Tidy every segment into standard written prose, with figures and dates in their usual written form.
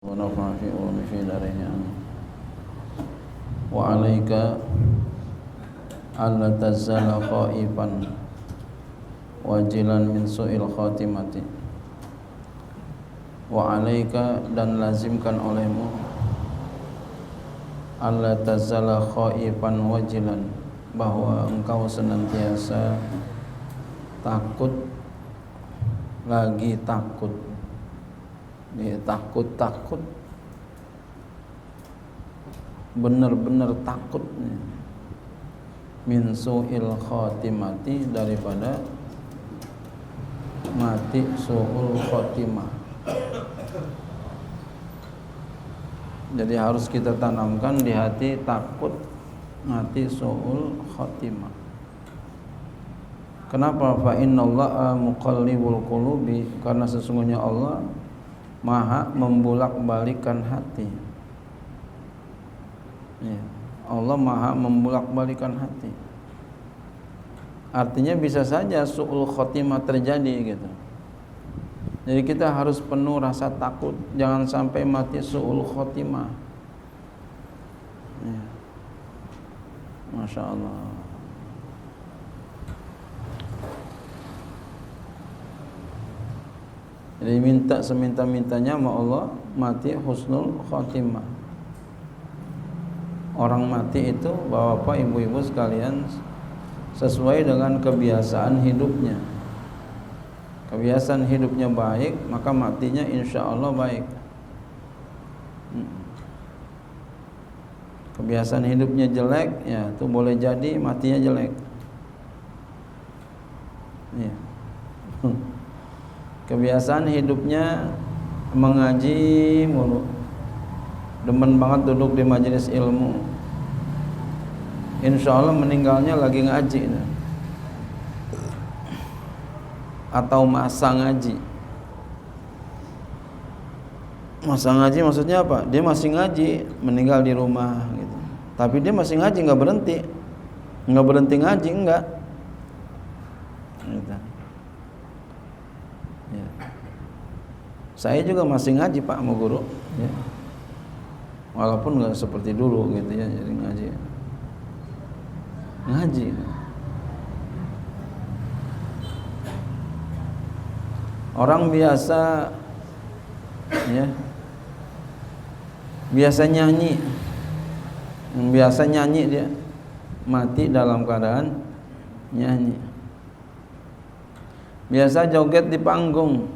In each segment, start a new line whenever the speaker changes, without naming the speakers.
ونفع في علوم في دارين آمين. وعليك ألا تزال خائفا wajilan min su'il khatimati. Wa alaika, dan lazimkan olehmu, alla tazala khaifan wajilan, bahwa engkau senantiasa takut lagi takut. Takut benar-benar takut min su'il khatimati, daripada mati su'ul khotimah. Jadi harus kita tanamkan di hati takut mati su'ul khotimah. Kenapa? Fa innallaha muqallibul qulubi, karena sesungguhnya Allah Maha membulak-balikan hati. Ya, Allah Maha membulak-balikan hati. Artinya bisa saja su'ul khotimah terjadi gitu. Jadi kita harus penuh rasa takut, jangan sampai mati su'ul khotimah. Ya. Masya Allah. Jadi minta seminta-mintanya sama Allah mati husnul khotimah. Orang mati itu, bapak ibu-ibu sekalian, sesuai dengan kebiasaan hidupnya. Kebiasaan hidupnya baik, maka matinya insya Allah baik. Kebiasaan hidupnya jelek, ya itu boleh jadi matinya jelek. Ya. Kebiasaan hidupnya mengaji mulu, demen banget duduk di majelis ilmu, insya Allah meninggalnya lagi ngaji, atau masa ngaji. Masa ngaji maksudnya apa? Dia masih ngaji, meninggal di rumah gitu. Tapi dia masih ngaji, nggak berhenti ngaji, enggak. Gitu. Ya. Saya juga masih ngaji Pak sama guru, ya. Walaupun nggak seperti dulu gitu ya, jadi ngaji. Orang biasa, ya, biasa nyanyi, yang biasa nyanyi dia mati dalam keadaan nyanyi. Biasa joget di panggung.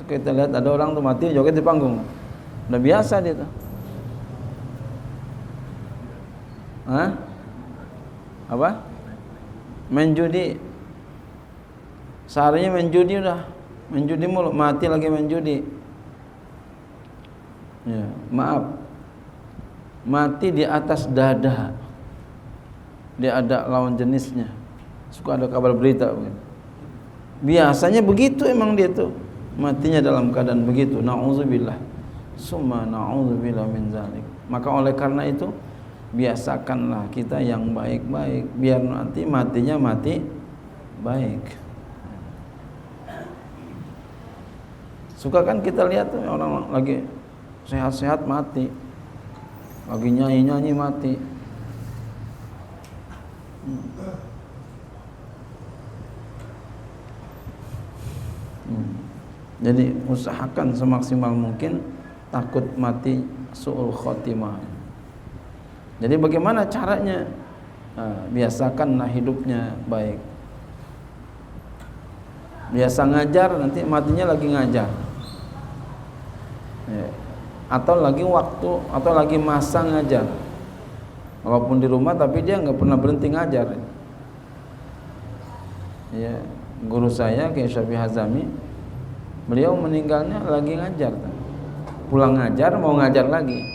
Kita lihat ada orang tuh mati joget di panggung. Udah biasa dia tuh. Hah? Apa? Main judi. Seharinya main judi udah. Main judi mulu, mati lagi main judi. Ya, maaf. Mati di atas dada. Dia ada lawan jenisnya. Suka ada kabar berita begitu. Biasanya begitu emang dia tuh. Matinya dalam keadaan begitu. Na'udzubillah. Summa na'udzubillah min zalik. Maka oleh karena itu, biasakanlah kita yang baik-baik, biar nanti matinya mati baik. Suka kan kita lihat tuh orang lagi sehat-sehat mati, lagi nyanyi-nyanyi mati. Jadi usahakan semaksimal mungkin takut mati su'ul khotimah. Jadi bagaimana caranya? Biasakanlah hidupnya baik. Biasa ngajar, nanti matinya lagi ngajar. Ya. Atau lagi waktu, atau lagi masa ngajar. Walaupun di rumah, tapi dia nggak pernah berhenti ngajar. Ya, guru saya Kiai Syafi'i Hazami, beliau meninggalnya lagi ngajar. Pulang ngajar, mau ngajar lagi.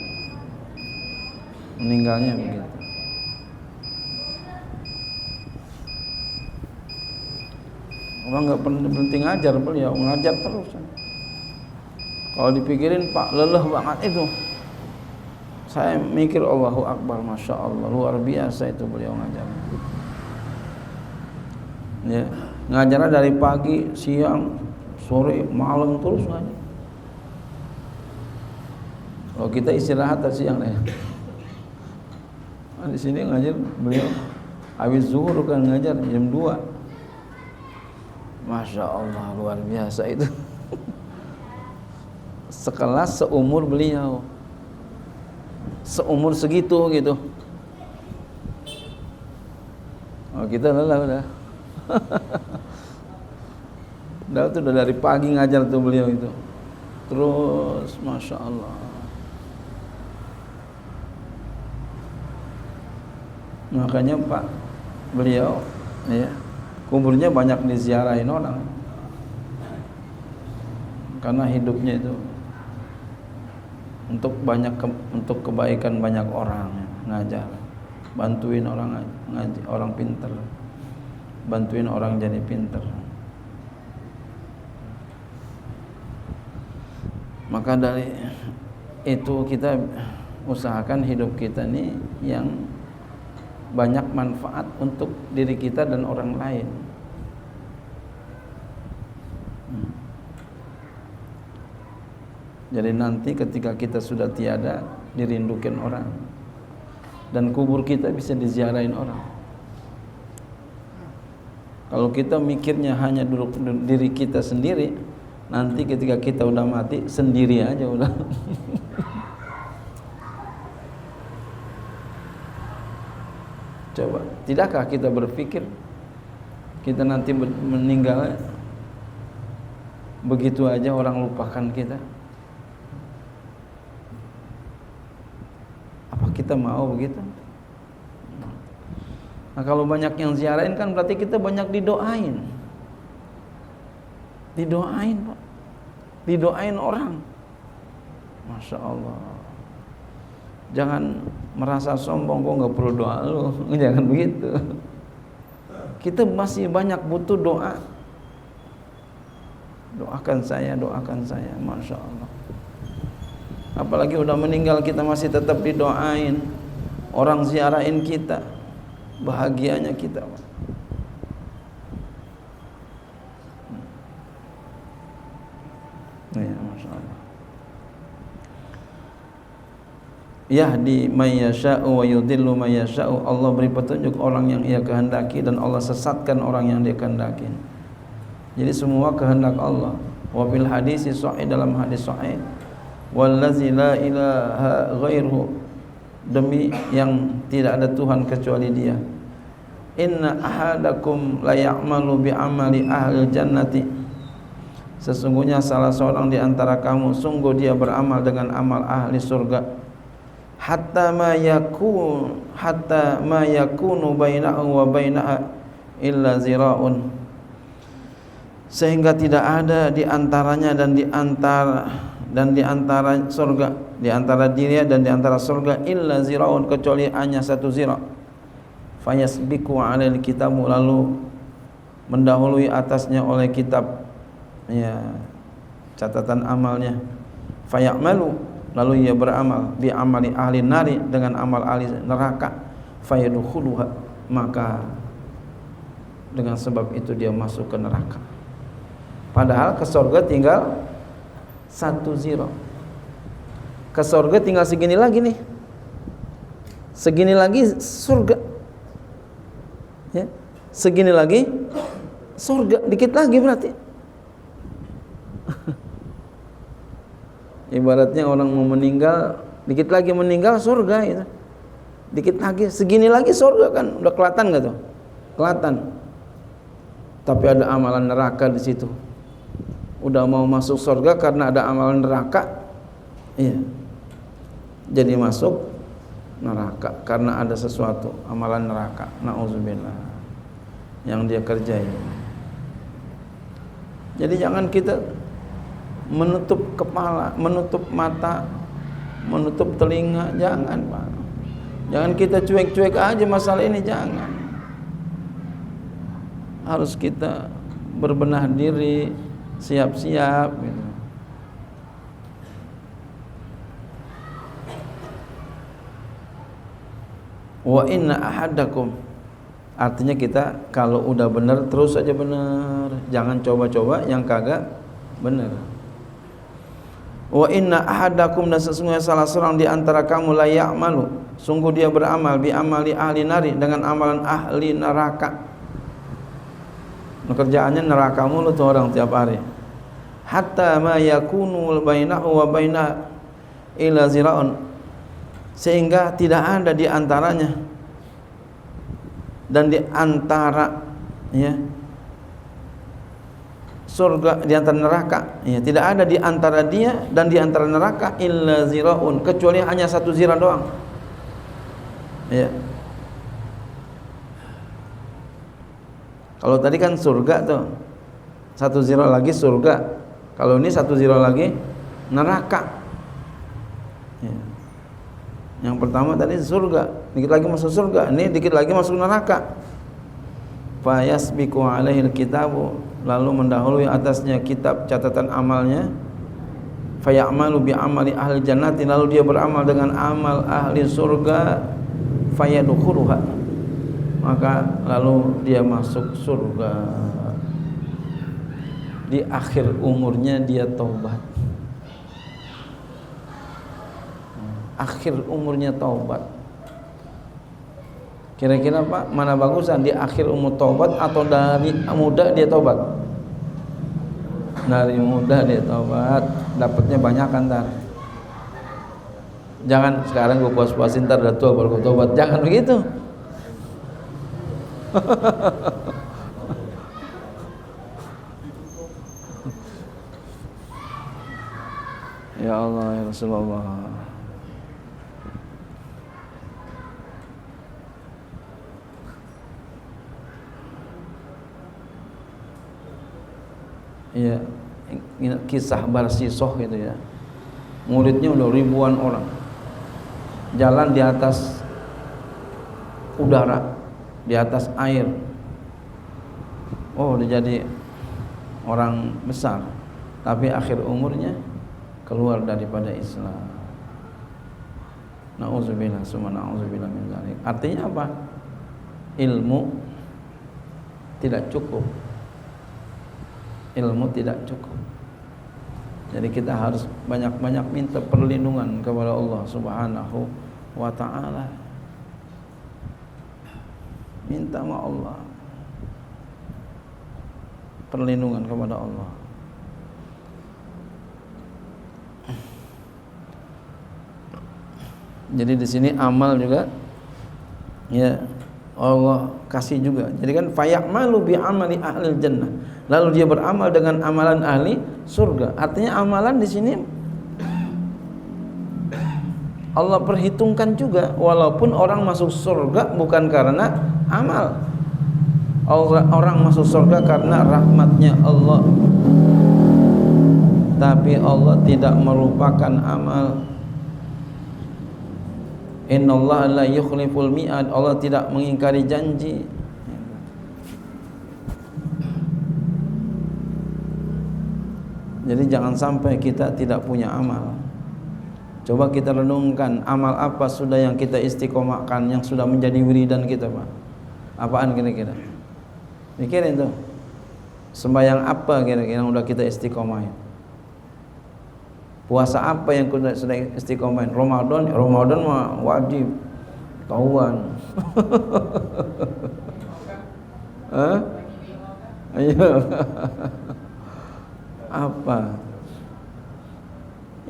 Meninggalnya begitu. Orang nggak pernah berhenti ngajar, beliau ngajar terus. Kalau dipikirin Pak, lelah banget itu. Saya mikir Allahu Akbar, Masya Allah, luar biasa itu beliau ngajar. Ya, ngajarnya dari pagi, siang, sore, malam terus ngajar. Kalau kita istirahat tadi siang ya. Di sini ngajar beliau habis zuhur kan ngajar jam 2. Masya Allah, luar biasa itu. Sekelas seumur beliau, seumur segitu gitu. Oh, kita udah udah dari pagi ngajar tuh beliau itu. Terus Masya Allah. Makanya Pak beliau ya, kuburnya banyak diziarahin orang. Karena hidupnya itu untuk kebaikan banyak orang ya, ngajar, bantuin orang ngaji, orang pintar, bantuin orang jadi pintar. Maka dari itu kita usahakan hidup kita ini yang banyak manfaat untuk diri kita dan orang lain. Jadi nanti ketika kita sudah tiada, dirindukan orang, dan kubur kita bisa diziarahin orang. Kalau kita mikirnya hanya diri kita sendiri, nanti ketika kita udah mati sendiri aja udah. Coba, tidakkah kita berpikir kita nanti meninggal begitu aja orang lupakan kita? Apa kita mau begitu? Nah, kalau banyak yang ziarahin kan berarti kita banyak didoain. Didoain, Pak. Didoain orang. Masya Allah. Jangan merasa sombong, kok nggak perlu doa lu. Jangan begitu. Kita masih banyak butuh doa. Doakan saya, Masya Allah. Apalagi udah meninggal kita masih tetap didoain. Orang ziarahin kita, bahagianya kita. Ya, Masya Allah. Yahdi may yasha'u wa yudhillu may yasha'u. Allah beri petunjuk orang yang Ia kehendaki dan Allah sesatkan orang yang Dia kehendaki. Jadi semua kehendak Allah. Wa fil hadis sahih, dalam hadis sahih, wallazi la ilaha ghairuhu, demi yang tidak ada Tuhan kecuali Dia, inna ahadakum la ya'malu bi amali ahli jannati, sesungguhnya salah seorang di antara kamu sungguh dia beramal dengan amal ahli surga, hatta ma yakunu bainahu wa bainaha illa zira'un, sehingga tidak ada di antaranya dan di antara surga, di antara dirinya dan di antara surga, illa zira'un, kecuali hanya satu zira'. Fayasbiqu 'alail kitabu, lalu mendahului atasnya oleh kitab, ya, catatan amalnya. Fayamalu, lalu ia beramal, bi amali ahli nari, dengan amal ahli neraka. Fayadkhuluha, maka dengan sebab itu dia masuk ke neraka. Padahal ke surga tinggal satu zira. Ke surga tinggal segini lagi nih. Segini lagi surga. Ya, segini lagi surga, dikit lagi berarti. Ibaratnya orang mau meninggal, dikit lagi meninggal surga itu. Dikit lagi, segini lagi surga, kan udah kelihatan enggak tuh? Kelihatan. Tapi ada amalan neraka di situ. Udah mau masuk surga karena ada amalan neraka. Iya. Jadi masuk neraka karena ada sesuatu amalan neraka, na'udzubillah, yang dia kerjain. Jadi jangan kita menutup kepala, menutup mata, menutup telinga, jangan, Pak. Jangan kita cuek-cuek aja masalah ini, jangan. Harus kita berbenah diri, siap-siap gitu. Wa inna ahadakum, artinya kita kalau udah benar terus aja benar, jangan coba-coba yang kagak benar. Wa inna ahadakum, dan sesungguhnya salah seorang di antara kamu la ya'malu, sungguh dia beramal bi amali ahli nari, dengan amalan ahli neraka. Kerjaannya neraka mulu tuh orang tiap hari. Hatta ma yakunu bainahu wa baina ila zira'un, sehingga tidak ada di antaranya dan di antara ya surga, di antara neraka, ya, tidak ada di antara dia dan di antara neraka illa zira'un, kecuali hanya satu zira doang. Ya. Kalau tadi kan surga tuh, satu zira lagi surga. Kalau ini satu zira lagi neraka. Ya. Yang pertama tadi surga, dikit lagi masuk surga, ini dikit lagi masuk neraka. Fa yasbiqu alaihil kitabu, lalu mendahului atasnya kitab catatan amalnya. Fa ya'malu bi amali ahli jannati, lalu dia beramal dengan amal ahli surga. Fa yadkhuluha, maka lalu dia masuk surga. Di akhir umurnya dia taubat. Akhir umurnya taubat. Kira-kira Pak, mana bagusan, di akhir umur taubat atau dari muda dia taubat? Dari muda dia taubat, dapatnya banyak kan ntar. Jangan sekarang gue puas-puasin ntar udah tua baru gue taubat, jangan begitu. Ya Allah, ya Rasulullah. Ya, kisah Barsisoh gitu ya. Muridnya udah ribuan orang, jalan di atas udara, di atas air. Oh, udah jadi orang besar, tapi akhir umurnya keluar daripada Islam. Nauzubillah, summa nauzubillah min dzalik. Artinya apa? Ilmu tidak cukup. Ilmu tidak cukup. Jadi kita harus banyak-banyak minta perlindungan kepada Allah Subhanahu wa ta'ala. Minta sama Allah perlindungan kepada Allah. Jadi di sini amal juga ya Allah kasih juga. Jadi kan fayamalu bi amali ahli jannah, lalu dia beramal dengan amalan ahli surga. Artinya amalan di sini Allah perhitungkan juga, walaupun orang masuk surga bukan karena amal. Orang masuk surga karena rahmatnya Allah, tapi Allah tidak melupakan amal. Innallaha la yukhliful mi'ad, Allah tidak mengingkari janji. Jadi jangan sampai kita tidak punya amal. Coba kita renungkan, amal apa sudah yang kita istiqomahkan, yang sudah menjadi wiridan kita, Pak? Apaan kira-kira? Mikirin tuh. Sembahyang apa kira-kira yang udah kita istiqomahin? Puasa apa yang sudah istiqomahin? Ramadan mah wajib. Tahuan. Hah? Ayo. Apa?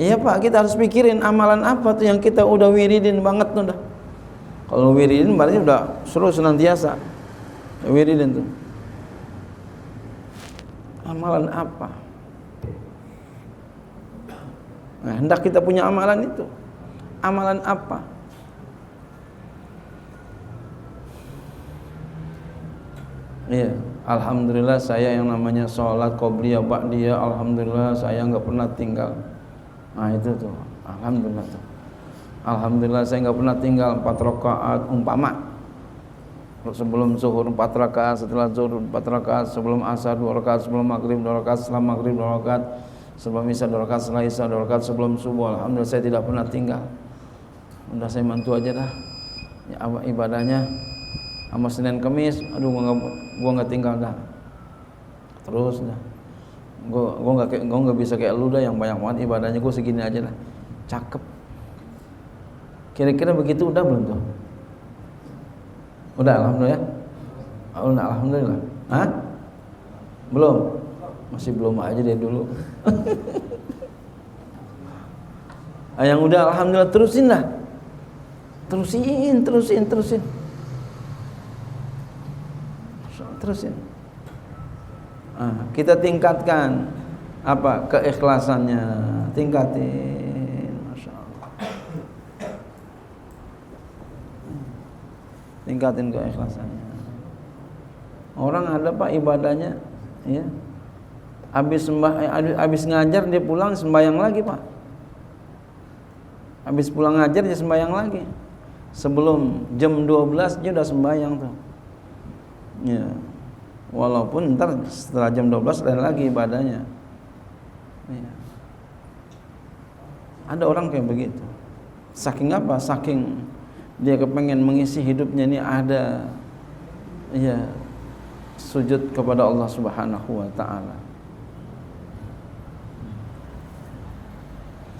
Iya Pak, kita harus pikirin amalan apa tuh yang kita udah wiridin banget tuh dah. Kalau wiridin berarti udah suruh senantiasa. Wiridin tuh. Amalan apa? Nah, hendak kita punya amalan itu. Amalan apa? Iya, alhamdulillah saya yang namanya sholat qobliyah ba'diyah, alhamdulillah saya enggak pernah tinggal. Nah, itu tuh, alhamdulillah tuh. Alhamdulillah saya enggak pernah tinggal 4 rakaat umpama. Sebelum zuhur 4 rakaat, setelah zuhur 4 rakaat, sebelum asar 2 rakaat, sebelum maghrib 2 rakaat, setelah maghrib 2 rakaat, sebelum isya 2 rakaat, setelah isya 2 rakaat, sebelum subuh. Alhamdulillah saya tidak pernah tinggal. Udah saya mantu aja dah. Ya, ibadahnya sama Senin Kamis, aduh gua enggak tinggal dah. Terus dah. Gue nggak bisa kayak lu dah yang banyak banget ibadahnya, gue segini aja lah. Cakep. Kira-kira begitu udah belum tuh? Udah, alhamdulillah. Alhamdulillah. Hah? Belum? Masih belum aja deh dulu. Yang udah alhamdulillah terusin lah. Terusin. Terusin. Kita tingkatkan apa? Keikhlasannya, tingkatin, Masya Allah. Tingkatin keikhlasannya. Orang ada Pak ibadahnya, ya. Habis ngajar dia pulang sembahyang lagi Pak. Habis pulang ngajar dia sembahyang lagi. Sebelum jam 12 dia udah sembahyang tuh. Ya. Walaupun ntar setelah jam 12 lain lagi ibadahnya. Ya. Ada orang kayak begitu. Saking apa? Saking dia kepengen mengisi hidupnya ini ada ya sujud kepada Allah Subhanahu wa taala.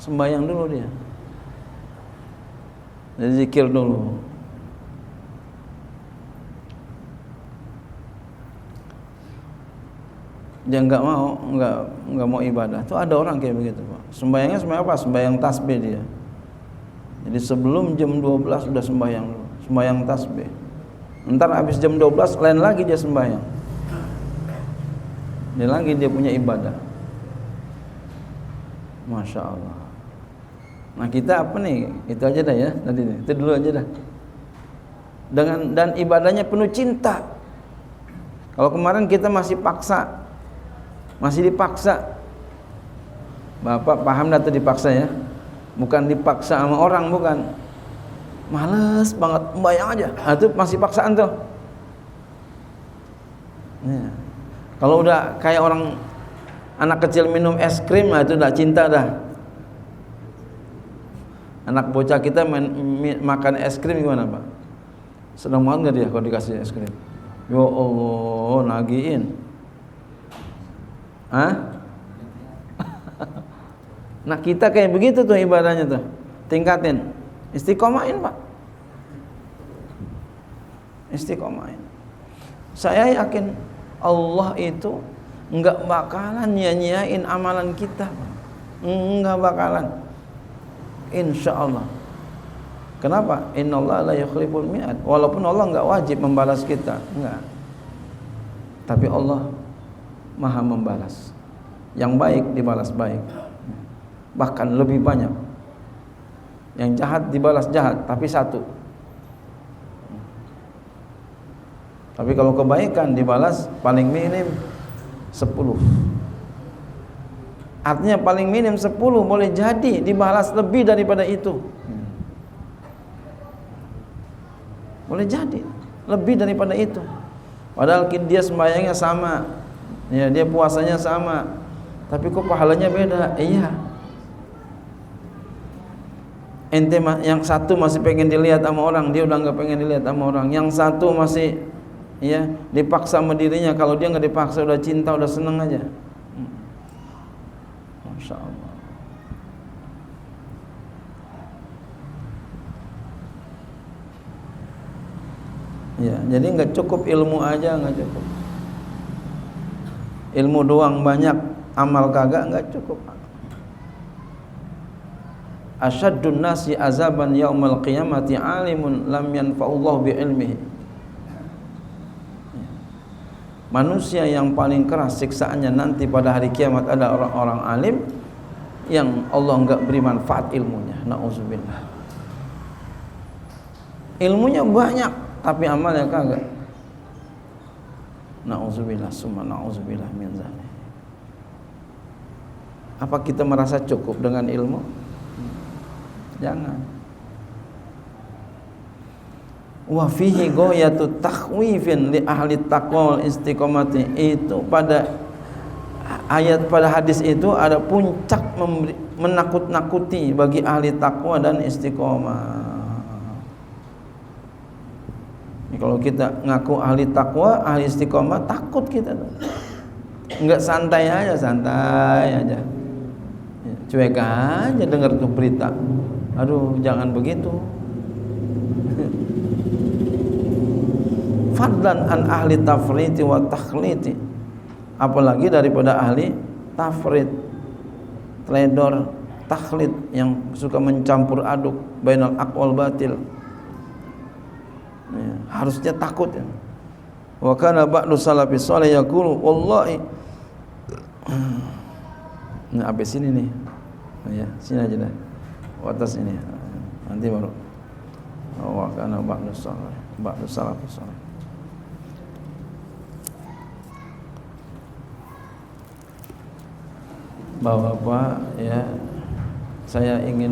Sembahyang dulu dia. Zikir dulu. Dia nggak mau ibadah. Tuh ada orang kayak begitu Pak. Sembahyangnya sembahyang apa? Sembahyang tasbih dia. Jadi sebelum jam 12 sudah sembahyang dulu. Sembahyang tasbih. Ntar habis jam 12 lain lagi dia sembahyang. Ini lagi dia punya ibadah. Masya Allah. Nah kita apa nih? Itu aja dah ya. Tadi itu dulu aja dah. Dan ibadahnya penuh cinta. Kalau kemarin kita masih dipaksa. Bapak paham dah tuh dipaksa ya. Bukan dipaksa sama orang, bukan. Males banget, bayang aja. Itu masih paksaan tuh. Ya. Kalau udah kayak orang anak kecil minum es krim, itu udah cinta dah. Anak bocah kita makan es krim gimana Pak? Senang banget nggak dia kalau dikasih es krim? Ya Allah, nagiin. Nah kita kayak begitu tuh ibadahnya tuh. Tingkatin. Istiqomahin Pak. Istiqomahin. Saya yakin Allah itu enggak bakalan nyanyiain amalan kita. Enggak bakalan. Insya Allah. Kenapa? Innallaha la yukhliful mi'ad. Walaupun Allah enggak wajib membalas kita, enggak. Tapi Allah Maha membalas. Yang baik dibalas baik. Bahkan lebih banyak. Yang jahat dibalas jahat, tapi satu. Tapi kalau kebaikan dibalas paling minim 10. Artinya paling minim 10, boleh jadi dibalas lebih daripada itu. Boleh jadi lebih daripada itu. Padahal dia sembahyangnya sama, ya dia puasanya sama, tapi kok pahalanya beda? Iya. Ente yang satu masih pengen dilihat sama orang, dia udah nggak pengen dilihat sama orang. Yang satu masih ya dipaksa sama dirinya, kalau dia nggak dipaksa udah cinta, udah seneng aja. Masya Allah. Ya, jadi nggak cukup ilmu aja, nggak cukup. Ilmu doang banyak, amal kagak, nggak cukup. Asyaddun nasi azaban yaumal qiyamati alimun lam yanfa'ullahu bi'ilmihi. Manusia yang paling keras siksaannya nanti pada hari kiamat ada orang-orang alim yang Allah enggak beri manfaat ilmunya. Nauzubillah. Ilmunya banyak tapi amalnya kagak. Nauzubillah, summa nauzubillah min zalik. Apa kita merasa cukup dengan ilmu? Jangan. Wa fihi ghayatu takhwifin li ahli taqwal istiqomati. Itu pada ayat, pada hadis itu ada puncak menakut-nakuti bagi ahli takwa dan istiqomah. Kalau kita ngaku ahli takwa, ahli istiqomah, takut kita tuh. Enggak santai aja, ya, cuek aja dengar tuh berita. Aduh, jangan begitu. Fadlan an ahli tafriti wa takhliti, apalagi daripada ahli tafrit, teledor, takhlid, yang suka mencampur aduk bainal haq wal batil. Ya, harusnya takut ya. Wa kana ba'du salafi shalih yaqulu wallahi. Nah, sampai sini nih. Ya, sini aja dah. Atas ini. Nanti baru. Wa kana ba'du salafi shalih. Bapak-bapak ya, saya ingin